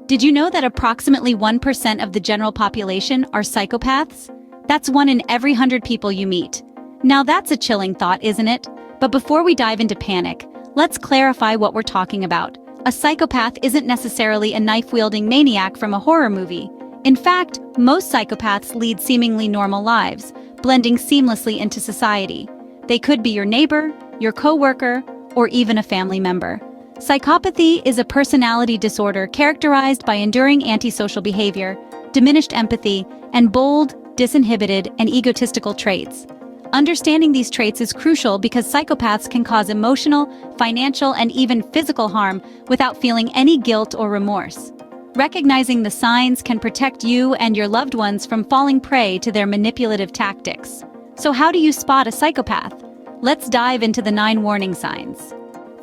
Did you know that approximately 1% of the general population are psychopaths? That's 1 in every 100 people you meet. Now that's a chilling thought, isn't it? But before we dive into panic, let's clarify what we're talking about. A psychopath isn't necessarily a knife-wielding maniac from a horror movie. In fact, most psychopaths lead seemingly normal lives, blending seamlessly into society. They could be your neighbor, your coworker, or even a family member. Psychopathy is a personality disorder characterized by enduring antisocial behavior, diminished empathy, and bold, disinhibited, and egotistical traits. Understanding these traits is crucial because psychopaths can cause emotional, financial, and even physical harm without feeling any guilt or remorse. Recognizing the signs can protect you and your loved ones from falling prey to their manipulative tactics. So how do you spot a psychopath? Let's dive into the 9 warning signs.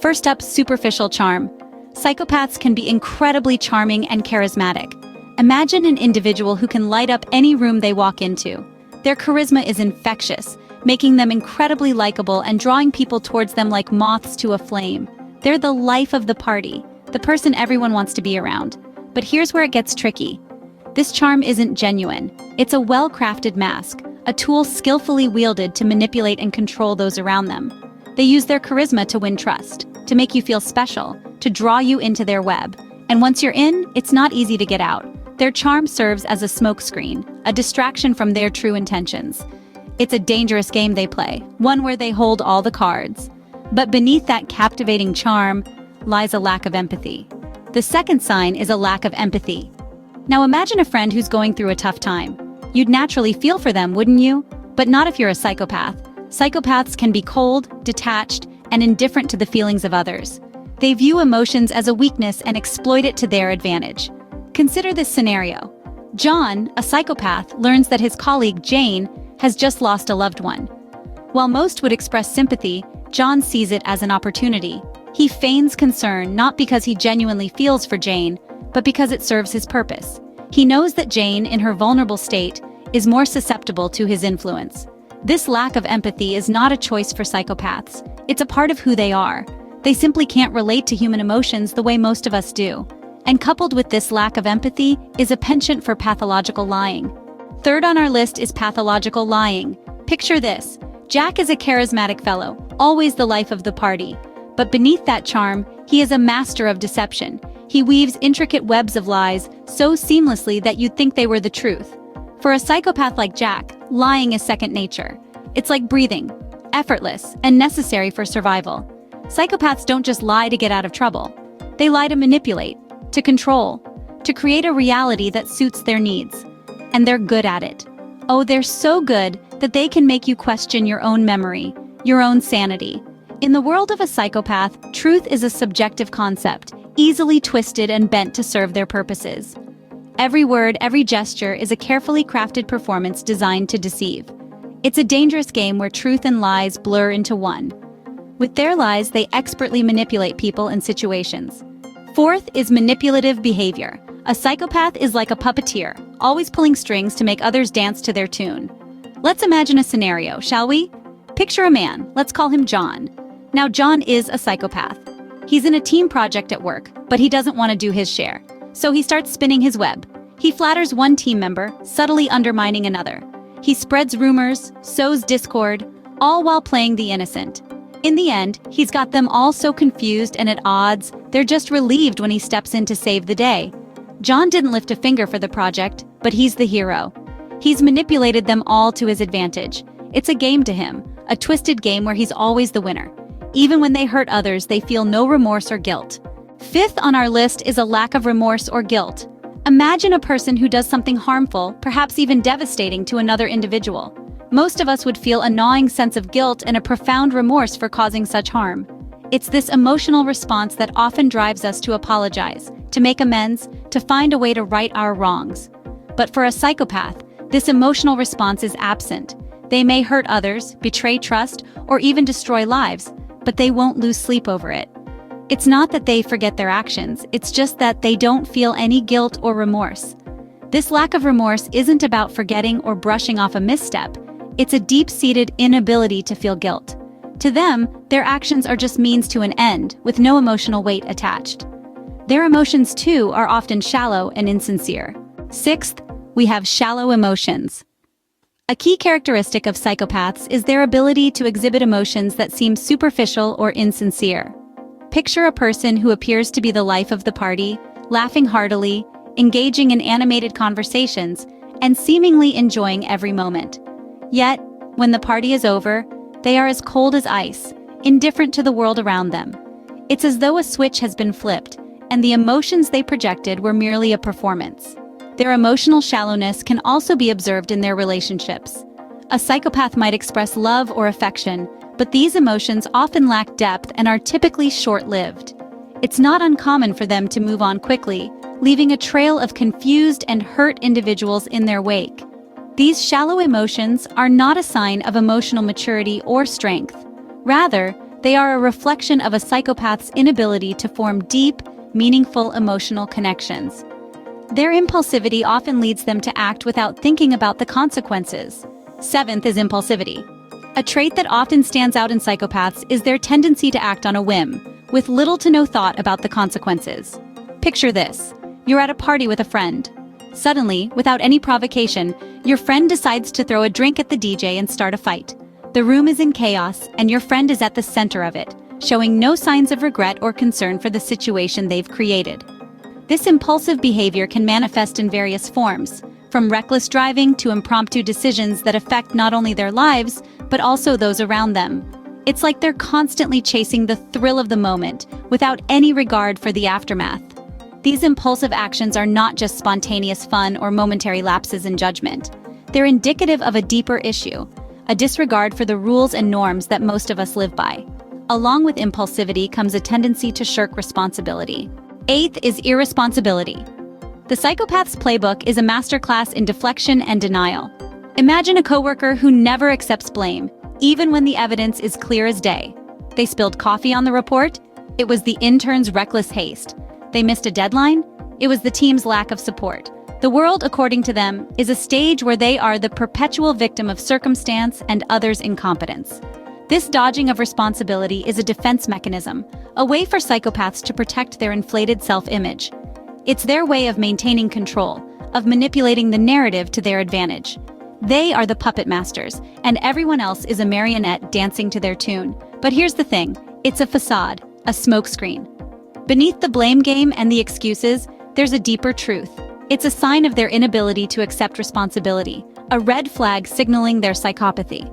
First up, superficial charm. Psychopaths can be incredibly charming and charismatic. Imagine an individual who can light up any room they walk into. Their charisma is infectious, making them incredibly likable and drawing people towards them like moths to a flame. They're the life of the party, the person everyone wants to be around. But here's where it gets tricky. This charm isn't genuine. It's a well-crafted mask, a tool skillfully wielded to manipulate and control those around them. They use their charisma to win trust, to make you feel special, to draw you into their web. And once you're in, it's not easy to get out. Their charm serves as a smokescreen, a distraction from their true intentions. It's a dangerous game they play, one where they hold all the cards. But beneath that captivating charm lies a lack of empathy. The second sign is a lack of empathy. Now imagine a friend who's going through a tough time. You'd naturally feel for them, wouldn't you? But not if you're a psychopath. Psychopaths can be cold, detached, and indifferent to the feelings of others. They view emotions as a weakness and exploit it to their advantage. Consider this scenario. John, a psychopath, learns that his colleague Jane has just lost a loved one. While most would express sympathy, John sees it as an opportunity. He feigns concern not because he genuinely feels for Jane, but because it serves his purpose. He knows that Jane, in her vulnerable state, is more susceptible to his influence. This lack of empathy is not a choice for psychopaths. It's a part of who they are. They simply can't relate to human emotions the way most of us do. And coupled with this lack of empathy is a penchant for pathological lying. Third on our list is pathological lying. Picture this. Jack is a charismatic fellow, always the life of the party. But beneath that charm, he is a master of deception. He weaves intricate webs of lies so seamlessly that you'd think they were the truth. For a psychopath like Jack, lying is second nature. It's like breathing, effortless, and necessary for survival. Psychopaths don't just lie to get out of trouble. They lie to manipulate, to control, to create a reality that suits their needs. And they're good at it. Oh, they're so good that they can make you question your own memory, your own sanity. In the world of a psychopath, truth is a subjective concept, easily twisted and bent to serve their purposes. Every word, every gesture is a carefully crafted performance designed to deceive. It's a dangerous game where truth and lies blur into one. With their lies, they expertly manipulate people and situations. Fourth is manipulative behavior. A psychopath is like a puppeteer, always pulling strings to make others dance to their tune. Let's imagine a scenario, shall we? Picture a man, let's call him John. Now John is a psychopath. He's in a team project at work, but he doesn't want to do his share. So he starts spinning his web. He flatters one team member, subtly undermining another. He spreads rumors, sows discord, all while playing the innocent. In the end, he's got them all so confused and at odds, they're just relieved when he steps in to save the day. John didn't lift a finger for the project, but he's the hero. He's manipulated them all to his advantage. It's a game to him, a twisted game where he's always the winner. Even when they hurt others, they feel no remorse or guilt. Fifth on our list is a lack of remorse or guilt. Imagine a person who does something harmful, perhaps even devastating to another individual. Most of us would feel a gnawing sense of guilt and a profound remorse for causing such harm. It's this emotional response that often drives us to apologize, to make amends, to find a way to right our wrongs. But for a psychopath, this emotional response is absent. They may hurt others, betray trust, or even destroy lives, but they won't lose sleep over it. It's not that they forget their actions, it's just that they don't feel any guilt or remorse. This lack of remorse isn't about forgetting or brushing off a misstep. It's a deep-seated inability to feel guilt. To them, their actions are just means to an end, with no emotional weight attached. Their emotions, too, are often shallow and insincere. Sixth, we have shallow emotions. A key characteristic of psychopaths is their ability to exhibit emotions that seem superficial or insincere. Picture a person who appears to be the life of the party, laughing heartily, engaging in animated conversations, and seemingly enjoying every moment. Yet, when the party is over, they are as cold as ice, indifferent to the world around them. It's as though a switch has been flipped, and the emotions they projected were merely a performance. Their emotional shallowness can also be observed in their relationships. A psychopath might express love or affection, but these emotions often lack depth and are typically short-lived. It's not uncommon for them to move on quickly, leaving a trail of confused and hurt individuals in their wake. These shallow emotions are not a sign of emotional maturity or strength. Rather, they are a reflection of a psychopath's inability to form deep, meaningful emotional connections. Their impulsivity often leads them to act without thinking about the consequences. Seventh is impulsivity. A trait that often stands out in psychopaths is their tendency to act on a whim, with little to no thought about the consequences. Picture this. You're at a party with a friend. Suddenly, without any provocation, your friend decides to throw a drink at the DJ and start a fight. The room is in chaos, and your friend is at the center of it, showing no signs of regret or concern for the situation they've created. This impulsive behavior can manifest in various forms, from reckless driving to impromptu decisions that affect not only their lives, but also those around them. It's like they're constantly chasing the thrill of the moment, without any regard for the aftermath. These impulsive actions are not just spontaneous fun or momentary lapses in judgment. They're indicative of a deeper issue, a disregard for the rules and norms that most of us live by. Along with impulsivity comes a tendency to shirk responsibility. Eighth is irresponsibility. The psychopath's playbook is a masterclass in deflection and denial. Imagine a coworker who never accepts blame, even when the evidence is clear as day. They spilled coffee on the report? It was the intern's reckless haste. They missed a deadline? It was the team's lack of support. The world, according to them, is a stage where they are the perpetual victim of circumstance and others' incompetence. This dodging of responsibility is a defense mechanism, a way for psychopaths to protect their inflated self-image. It's their way of maintaining control, of manipulating the narrative to their advantage. They are the puppet masters, and everyone else is a marionette dancing to their tune. But here's the thing, it's a facade, a smokescreen. Beneath the blame game and the excuses, there's a deeper truth. It's a sign of their inability to accept responsibility, a red flag signaling their psychopathy.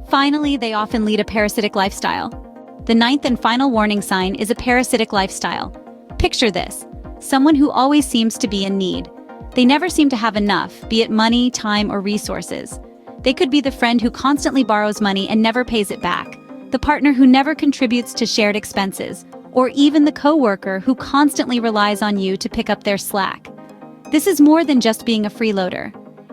Finally, they often lead a parasitic lifestyle. The ninth and final warning sign is a parasitic lifestyle. Picture this, someone who always seems to be in need. They never seem to have enough, be it money, time, or resources. They could be the friend who constantly borrows money and never pays it back, the partner who never contributes to shared expenses, or even the coworker who constantly relies on you to pick up their slack. This is more than just being a freeloader.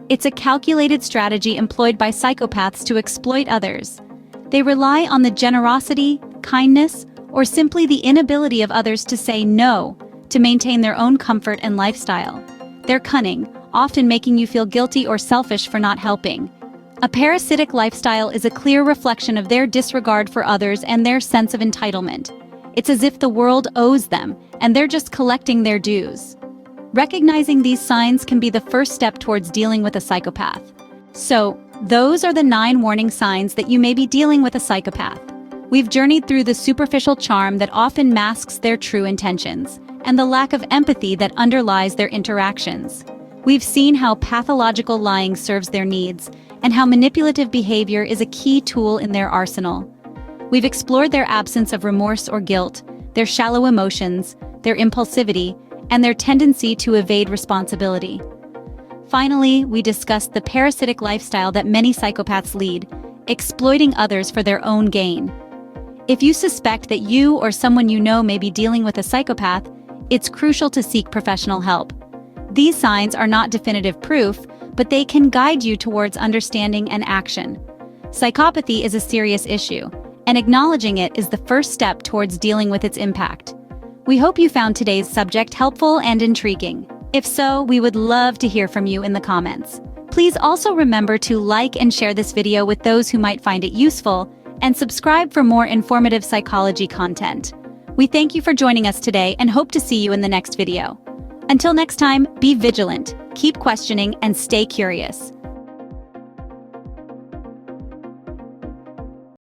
It's a calculated strategy employed by psychopaths to exploit others. They rely on the generosity, kindness, or simply the inability of others to say no to maintain their own comfort and lifestyle. They're cunning, often making you feel guilty or selfish for not helping. A parasitic lifestyle is a clear reflection of their disregard for others and their sense of entitlement. It's as if the world owes them, and they're just collecting their dues. Recognizing these signs can be the first step towards dealing with a psychopath. So, those are the 9 warning signs that you may be dealing with a psychopath. We've journeyed through the superficial charm that often masks their true intentions, and the lack of empathy that underlies their interactions. We've seen how pathological lying serves their needs, and how manipulative behavior is a key tool in their arsenal. We've explored their absence of remorse or guilt, their shallow emotions, their impulsivity, and their tendency to evade responsibility. Finally, we discussed the parasitic lifestyle that many psychopaths lead, exploiting others for their own gain. If you suspect that you or someone you know may be dealing with a psychopath, it's crucial to seek professional help. These signs are not definitive proof, but they can guide you towards understanding and action. Psychopathy is a serious issue, and acknowledging it is the first step towards dealing with its impact. We hope you found today's subject helpful and intriguing. If so, we would love to hear from you in the comments. Please also remember to like and share this video with those who might find it useful, and subscribe for more informative psychology content. We thank you for joining us today and hope to see you in the next video. Until next time, be vigilant, keep questioning, and stay curious.